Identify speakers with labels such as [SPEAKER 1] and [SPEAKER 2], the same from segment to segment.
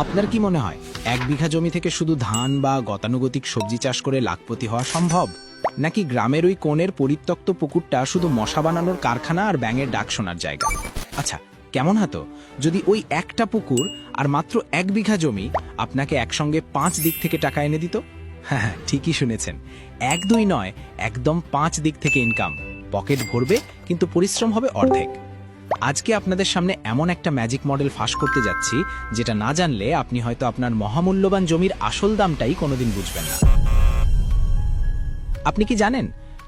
[SPEAKER 1] আপনার কি মনে হয় 1 বিঘা জমি থেকে শুধু ধান বা গতানুগতিক সবজি চাষ করে লাখপতি হওয়া সম্ভব, নাকি গ্রামের ওই কোণের পরিত্যক্ত পুকুরটা শুধু মশা বানানোর কারখানা আর ব্যাঙের ডাক শোনার জায়গা? আচ্ছা, কেমন হতো যদি ওই একটা পুকুর আর মাত্র 1 বিঘা জমি আপনাকে একসঙ্গে 5 দিক থেকে টাকা এনে দিত? হ্যাঁ, ঠিকই শুনেছেন, 1-2 নয়, একদম 5 দিক থেকে ইনকাম। পকেট ভরবে, কিন্তু পরিশ্রম হবে অর্ধেক। আজকে আপনাদের সামনে এমন একটা ম্যাজিক মডেল ফাঁস করতে যাচ্ছি, যেটা না জানলে আপনি হয়তো আপনার মহামূল্যবান জমির আসল দামটাই কোনোদিন বুঝবেন না। আপনি কি জানেন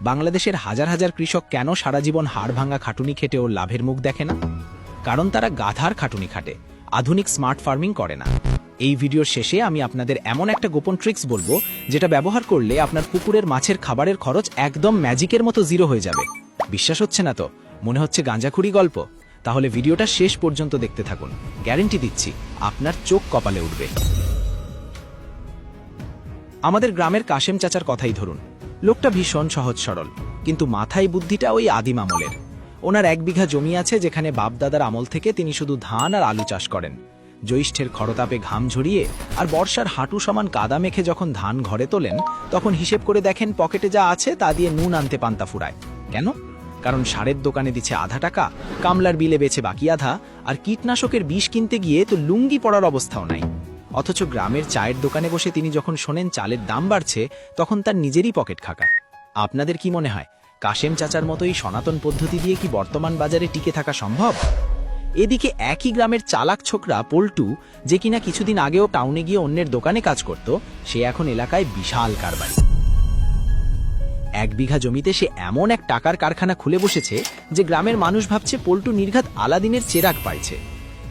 [SPEAKER 1] বাংলাদেশের হাজার হাজার কৃষক কেন সারা জীবন হাড় ভাঙা খাটুনি খেটেও লাভের মুখ দেখে না? কারণ তারা গাধার খাটুনি খাটে, আধুনিক স্মার্ট ফার্মিং করে না। এই ভিডিওর শেষে আমি আপনাদের এমন একটা গোপন ট্রিক্স বলবো, যেটা ব্যবহার করলে আপনার পুকুরের মাছের খাবারের খরচ একদম ম্যাজিকের মতো 0 হয়ে যাবে। বিশ্বাস হচ্ছে না তো? মনে হচ্ছে গাঁজাখুরি গল্প? তাহলে ভিডিওটা শেষ পর্যন্ত দেখতে থাকুন, গ্যারান্টি দিচ্ছি আপনার চোখ কপালে উঠবে। আমাদের গ্রামের কাশেম চাচার কথাই ধরুন। লোকটা ভীষণ সহজ সরল, কিন্তু মাথায় বুদ্ধিটা ওই আদিম আমলের। ওনার 1 বিঘা জমি আছে, যেখানে বাপদাদার আমল থেকে তিনি শুধু ধান আর আলু চাষ করেন। জ্যৈষ্ঠের খরতাপে ঘাম ঝরিয়ে আর বর্ষার হাঁটু সমান কাদা মেখে যখন ধান ঘরে তোলেন, তখন হিসেব করে দেখেন পকেটে যা আছে তা দিয়ে নুন আনতে পান্তা ফুরায়। কেন? কারণ সারের দোকানে দিচ্ছে আধা টাকা, কামলার বিলে বেচে বাকি আধা, আর কীটনাশকের বিষ কিনতে গিয়ে তো লুঙ্গি পড়ার অবস্থাও নাই। অথচ গ্রামের চায়ের দোকানে বসে তিনি যখন শোনেন চালের দাম বাড়ছে, তখন তার নিজেরই পকেট খাকা। আপনাদের কি মনে হয় কাশেম চাচার মতোই সনাতন পদ্ধতি দিয়ে কি বর্তমান বাজারে টিকে থাকা সম্ভব? এদিকে একই গ্রামের চালাক ছোকরা পল্টু, যে কিনা কিছুদিন আগেও টাউনে গিয়ে অন্যের দোকানে কাজ করত, সে এখন এলাকায় বিশাল কারবারি। 1 বিঘা জমিতে সে এমন এক টাকার কারখানা খুলে বসেছে যে গ্রামের মানুষ ভাবছে পল্টু নির্ঘাত আলাদিনের চেরাগ পাইছে।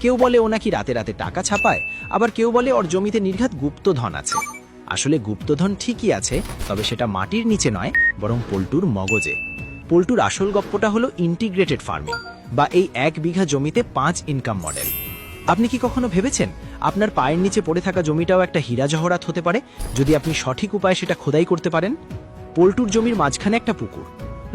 [SPEAKER 1] কেউ বলে ও নাকি রাতে রাতে টাকা ছাপায়, আবার কেউ বলে ওর জমিতে নির্ঘাত গুপ্তধন আছে। আসলে গুপ্তধন ঠিকই আছে, তবে সেটা মাটির নিচে নয়, বরং পল্টুর মগজে। পল্টুর আসল গপ্পটা হলো ইন্টিগ্রেটেড ফার্মিং, বা এই 1 বিঘা জমিতে 5 ইনকাম মডেল। আপনি কি কখনো ভেবেছেন আপনার পায়ের নিচে পড়ে থাকা জমিটাও একটা হীরা জহরাত হতে পারে, যদি আপনি সঠিক উপায়ে সেটা খোদাই করতে পারেন? পল্টুর জমির মাঝখানে একটা পুকুর।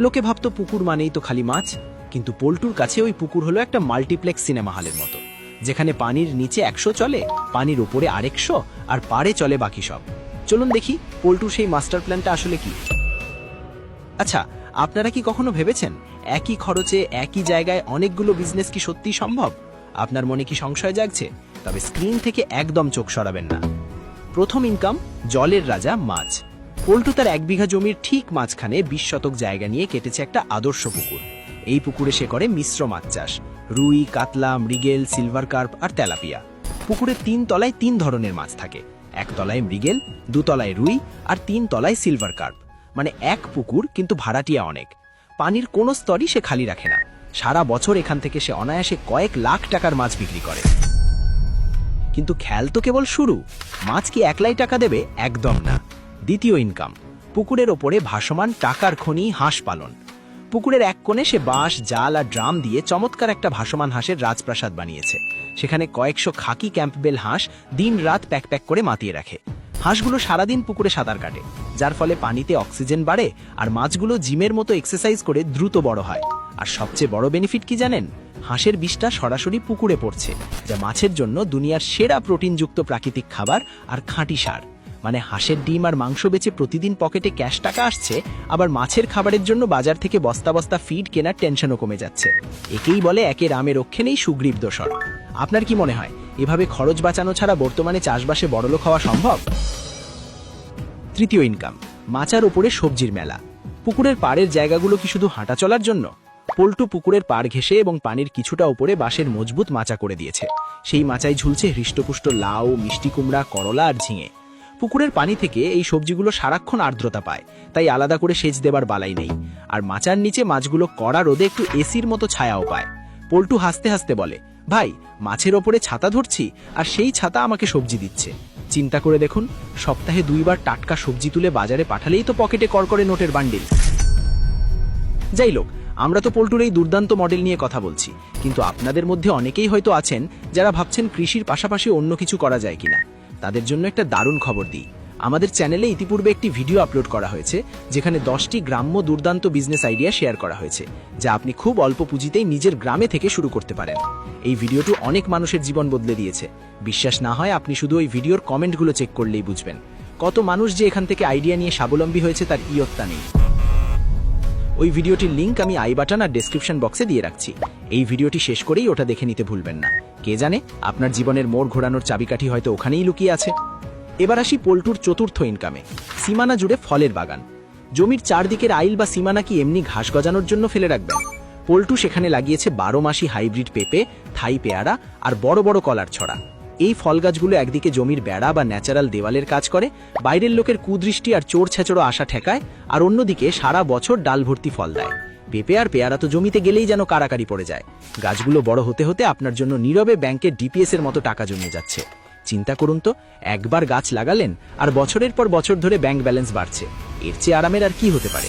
[SPEAKER 1] লোকে ভাবতো পুকুর মানেই তো খালি মাছ, কিন্তু পল্টুর কাছে ওই পুকুর হলো একটা মাল্টিপ্লেক্স সিনেমা হলের মতো, যেখানে পানির নিচে 100 চলে, পানির উপরে আরেকশো, আর পাড়ে চলে বাকি সব। চলুন দেখি পল্টুর সেই মাস্টার প্ল্যানটা আসলে কি। আচ্ছা, আপনারা কি কখনো ভেবেছেন একই খরচে একই জায়গায় অনেকগুলো বিজনেস কি সত্যিই সম্ভব? আপনার মনে কি সংশয় জাগছে? তবে স্ক্রিন থেকে একদম চোখ সরাবেন না। প্রথম ইনকাম, জলের রাজা মাছ। পল্টু তার 1 বিঘা জমির ঠিক মাঝখানে 20 শতক জায়গা নিয়ে কেটেছে একটা আদর্শ পুকুর। এই পুকুরে সে করে মিশ্র মাছ চাষ: রুই, কাতলা, মৃগেল, সিলভার কার্প আর তেলাপিয়া। পুকুরের 3 তলায় 3 ধরনের মাছ থাকে: 1 তলায় মৃগেল, 2 তলায় রুই, আর 3 তলায় সিলভার কার্প। মানে এক পুকুর, কিন্তু ভাড়াটিয়া অনেক। পানির কোনো স্তরই সে খালি রাখে না। সারা বছর এখান থেকে সে অনায়াসে কয়েক লাখ টাকার মাছ বিক্রি করে। কিন্তু খেয়াল তো কেবল শুরু। মাছ কি একলাই টাকা দেবে? একদম না। দ্বিতীয় ইনকাম, পুকুরের ওপরে ভাসমান টাকার খনি হাঁস পালন। পুকুরের এক কোণে সে বাঁশ, জাল আর ড্রাম দিয়ে চমৎকার একটা ভাসমান হাঁসের রাজপ্রাসাদ বানিয়েছে। সেখানে কয়েকশো খাকি ক্যাম্পবেল হাঁস দিন রাত প্যাক প্যাক করে মাতিয়ে রাখে। হাঁসগুলো সারাদিন পুকুরে সাঁতার কাটে, যার ফলে পানিতে অক্সিজেন বাড়ে, আর মাছগুলো জিমের মতো এক্সারসাইজ করে দ্রুত বড় হয়। আর সবচেয়ে বড় বেনিফিট কি জানেন? হাঁসের বিষটা সরাসরি পুকুরে পড়ছে, যা মাছের জন্য দুনিয়ার সেরা প্রোটিনযুক্ত প্রাকৃতিক খাবার আর খাঁটি সার। মানে হাঁসের ডিম আর মাংস বেচে প্রতিদিন পকেটে ক্যাশ টাকা আসছে, আবার মাছের খাবারের জন্য বাজার থেকে বস্তা বস্তা ফিড কেনার টেনশনও কমে যাচ্ছে। একেই বলে একে রামে রক্ষে নেই সুগ্রীব দোসর। আপনার কি মনে হয় এভাবে খরচ বাঁচানো ছাড়া বর্তমানে চাষবাসে বড়লোক হওয়া সম্ভব? তৃতীয় ইনকাম, মাচার উপরে সবজির মেলা। পুকুরের পাড়ের জায়গাগুলো কি শুধু হাঁটা চলার জন্য? পল্টু পুকুরের পাড় ঘেঁষে এবং পানির কিছুটা উপরে বাঁশের মজবুত মাচা করে দিয়েছে। সেই মাচায় ঝুলছে হৃষ্টপুষ্ট লাউ, মিষ্টি কুমড়া, করলা আর ঝিঙে। পুকুরের পানি থেকে এই সবজিগুলো সারাক্ষণ আর্দ্রতা পায়, তাই আলাদা করে সেচ দেবার বালাই নেই। আর মাচার নিচে মাছগুলো কড়া রোদে একটু এসির মতো ছায়াও পায়। পল্টু হাসতে হাসতে বলে, ভাই, মাছের ওপরে ছাতা ধরছি, আর সেই ছাতা আমাকে সবজি দিচ্ছে। চিন্তা করে দেখুন, সপ্তাহে 2 বার টাটকা সবজি তুলে বাজারে পাঠালেই তো পকেটে করকরে নোটের বান্ডিল। যাই হোক, আমরা তো পল্টুর এই দুর্দান্ত মডেল নিয়ে কথা বলছি, কিন্তু আপনাদের মধ্যে অনেকেই হয়তো আছেন যারা ভাবছেন কৃষির পাশাপাশি অন্য কিছু করা যায় কিনা। তাদের জন্য একটা দারুণ খবর দিই। আমাদের চ্যানেলে ইতিপূর্বে একটি ভিডিও আপলোড করা হয়েছে যেখানে 10টি গ্রাম্য দুর্দান্ত বিজনেস আইডিয়া শেয়ার করা হয়েছে যা আপনি খুব অল্প পুঁজিতেই নিজের গ্রামে থেকে শুরু করতে পারেন। এই ভিডিওটি অনেক মানুষের জীবন বদলে দিয়েছে। বিশ্বাস না হয় আপনি শুধু ওই ভিডিওর কমেন্টগুলো চেক করলেই বুঝবেন কত মানুষ যে এখান থেকে আইডিয়া নিয়ে স্বাবলম্বী হয়েছে তার ইয়ত্তা নেই। ওই ভিডিওটির লিংক আমি আই বাটন আর ডেসক্রিপশন বক্সে দিয়ে রাখছি। এই ভিডিওটি শেষ করেই ওটা দেখে নিতে ভুলবেন না। কে জানে আপনার জীবনের মোড় ঘোরানোর চাবিকাঠি হয়তো ওখানেই লুকিয়ে আছে। এবার আসি পল্টুর চতুর্থ ইনকামে, সীমানা জুড়ে ফলের বাগান। জমির চারদিকের আইল বা সীমানা কি এমনি ঘাস গজানোর জন্য ফেলে রাখবেন? পল্টু সেখানে লাগিয়েছে 12 মাসি হাইব্রিড পেঁপে, থাই পেয়ারা আর বড় বড় কলার ছড়া। এই ফল গাছগুলো একদিকে জমির বেড়া বা ন্যাচারাল দেওয়ালের কাজ করে, বাইরের লোকের কুদৃষ্টি আর চোর ছেচড়ো আশা ঠেকায়, আর অন্যদিকে সারা বছর ডাল ভর্তি ফল দেয়। পেঁপে আর পেয়ারা তো জমিতে গেলেই যেন কারাকারি পড়ে যায়। গাছগুলো বড় হতে হতে আপনার জন্য নীরবে ব্যাংকের ডিপিএস এর মতো টাকা জমিয়ে যাচ্ছে। চিন্তা করুন তো, একবার গাছ লাগালেন আর বছরের পর বছর ধরে ব্যাংক ব্যালেন্স বাড়ছে। এর চেয়ে আরামের আর কি হতে পারে?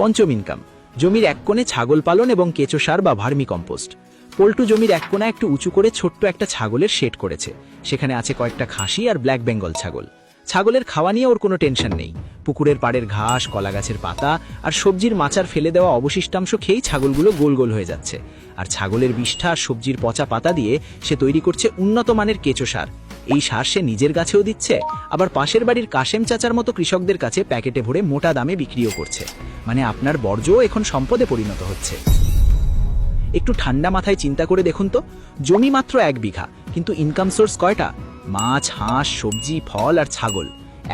[SPEAKER 1] পঞ্চম ইনকাম, জমির এক কোণে ছাগল পালন এবং কেঁচো সার বা ভার্মি কম্পোস্ট। পল্টু জমির এক কোণা একটু উঁচু করে ছোট্ট একটা ছাগলের শেড করেছে। সেখানে আছে কয়েকটা খাসি আর ব্ল্যাক বেঙ্গল ছাগল। ছাগলের খাওয়া নিয়ে ওর কোনো টেনশন নেই। পুকুরের পাড়ের ঘাস, কলা গাছের পাতা আর সবজির মাচার ফেলে দেওয়া অবশিষ্টাংশ খেয়েই ছাগলগুলো গোল গোল হয়ে যাচ্ছে। আর ছাগলের বিষ্ঠা আর সবজির পচা পাতা দিয়ে সে তৈরি করছে উন্নত মানের কেঁচো সার। এই সার সে নিজের গাছেও দিচ্ছে, আবার পাশের বাড়ির কাশেম চাচার মতো কৃষকদের কাছে প্যাকেটে ভরে মোটা দামে বিক্রিও করছে। মানে আপনার বর্জ্যও এখন সম্পদে পরিণত হচ্ছে। একটু ঠান্ডা মাথায় চিন্তা করে দেখুন তো, জমি মাত্র 1 বিঘা, কিন্তু ইনকাম সোর্স কয়টা? মাছ, হাঁস, সবজি, ফল আর ছাগল।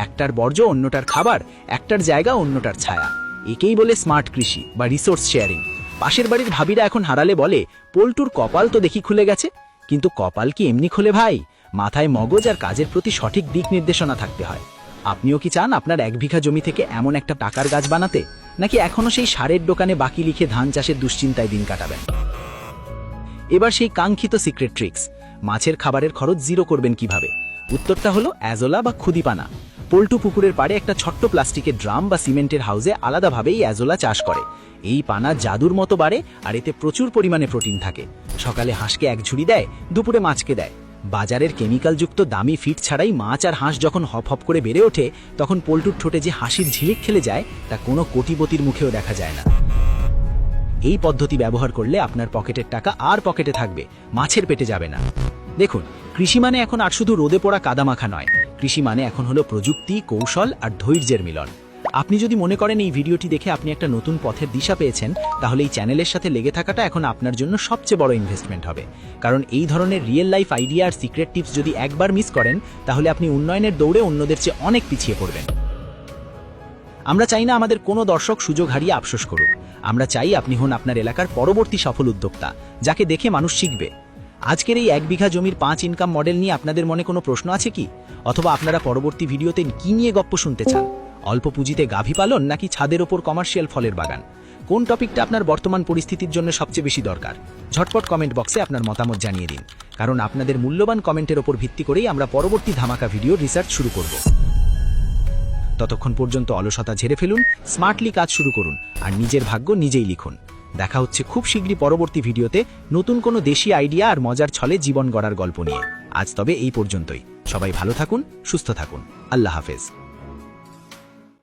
[SPEAKER 1] একটার বর্জ্য অন্যটার খাবার, একটার জায়গা অন্যটার ছায়া। একেই বলে স্মার্ট কৃষি বা রিসোর্স শেয়ারিং। পাশের বাড়ির ভাবিরা এখন হারালে বলে, পল্টুর কপাল তো দেখি খুলে গেছে। কিন্তু কপাল কি এমনি খোলে ভাই? মাথায় মগজ আর কাজের প্রতি সঠিক দিক নির্দেশনা থাকতে হয়। আপনিও কি চান আপনার 1 বিঘা জমি থেকে এমন একটা টাকার গাছ বানাতে, নাকি এখনো সেই সারের দোকানে বাকি লিখে ধান চাষের দুশ্চিন্তায় দিন কাটাবেন? এবার সেই কাঙ্ক্ষিত সিক্রেট ট্রিক্স, মাছের খাবারের খরচ জিরো করবেন কিভাবে? উত্তরটা হলো অ্যাজোলা বা খুদিপানা। পল্টু পুকুরের পাড়ে একটা ছোট্ট প্লাস্টিকের ড্রাম বা সিমেন্টের হাউসে আলাদাভাবেই অ্যাজোলা চাষ করে। এই পানা জাদুর মতো বাড়ে আর এতে প্রচুর পরিমাণে প্রোটিন থাকে। সকালে হাঁসকে 1 ঝুড়ি দেয়, দুপুরে মাছকে দেয়। বাজারের কেমিক্যালযুক্ত দামি ফিড ছাড়াই মাছ আর হাঁস যখন হপ হপ করে বেড়ে ওঠে, তখন পল্টুর ঠোঁটে যে হাসির ঝিলিক খেলে যায় তা কোনো কোটিপতির মুখেও দেখা যায় না। এই পদ্ধতি ব্যবহার করলে আপনার পকেটের টাকা আর পকেটে থাকবে, মাছের পেটে যাবে না। দেখুন, কৃষি মানে এখন আর শুধু রোদে পোড়া কাদামাখা নয়। কৃষি মানে এখন হলো প্রযুক্তি, কৌশল আর ধৈর্যের মিলন। আপনি যদি মনে করেন এই ভিডিওটি দেখে আপনি একটা নতুন পথের দিশা পেয়েছেন, তাহলে এই চ্যানেলের সাথে লেগে থাকাটা এখন আপনার জন্য সবচেয়ে বড় ইনভেস্টমেন্ট হবে। কারণ এই ধরনের রিয়েল লাইফ আইডিয়া আর সিক্রেট টিপস যদি একবার মিস করেন, তাহলে আপনি উন্নয়নের দৌড়ে অন্যদের চেয়ে অনেক পিছিয়ে পড়বেন। আমরা চাই না আমাদের কোনো দর্শক সুযোগ হারিয়ে আফসোস করুক। আমরা চাই আপনি হন আপনার এলাকার পরবর্তী সফল উদ্যোক্তা, যাকে দেখে মানুষ শিখবে। আজকের এই 1 বিঘা জমির 5 ইনকাম মডেল নিয়ে আপনাদের মনে কোনো প্রশ্ন আছে কি? অথবা আপনারা পরবর্তী ভিডিওতে কি নিয়ে গপ্প শুনতে চান? অল্প পুঁজিতে গাভী পালন নাকি ছাদের ওপর কমার্শিয়াল ফলের বাগান? কোন টপিকটা আপনার বর্তমান পরিস্থিতির জন্য সবচেয়ে বেশি দরকার? ঝটপট কমেন্ট বক্সে আপনার মতামত জানিয়ে দিন, কারণ আপনাদের মূল্যবান কমেন্টের ওপর ভিত্তি করেই আমরা পরবর্তী ধামাকা ভিডিও রিসার্চ শুরু করব। ততক্ষণ পর্যন্ত অলসতা ঝেড়ে ফেলুন, স্মার্টলি কাজ শুরু করুন আর নিজের ভাগ্য নিজেই লিখুন। দেখা হচ্ছে খুব শীঘ্রই পরবর্তী ভিডিওতে নতুন কোনো দেশি আইডিয়া আর মজার ছলে জীবন গড়ার গল্প নিয়ে। আজ তবে এই পর্যন্তই। সবাই ভালো থাকুন, সুস্থ থাকুন। আল্লাহ হাফেজ।